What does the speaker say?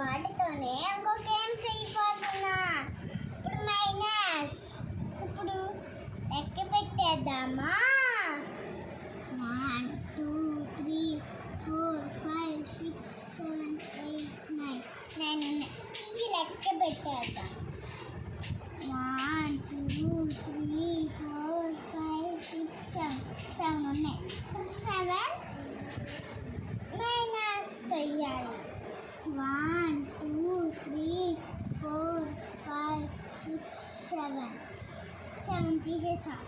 వాటితోనే ఇంకో గేమ్స్ అయిపోతున్నా. ఇప్పుడు మైనస్. ఇప్పుడు లెక్క పెట్టేద్దామా? 1 2 3 4 5 6 7 8 9 9 ఇది లెక్క పెట్టేద్దాం. 1 2 3 4 5 6 7 ఉన్నాయి. 7 మైనస్ చేయాలి. 1 2 3 4 5 6 7 తీసేసాం.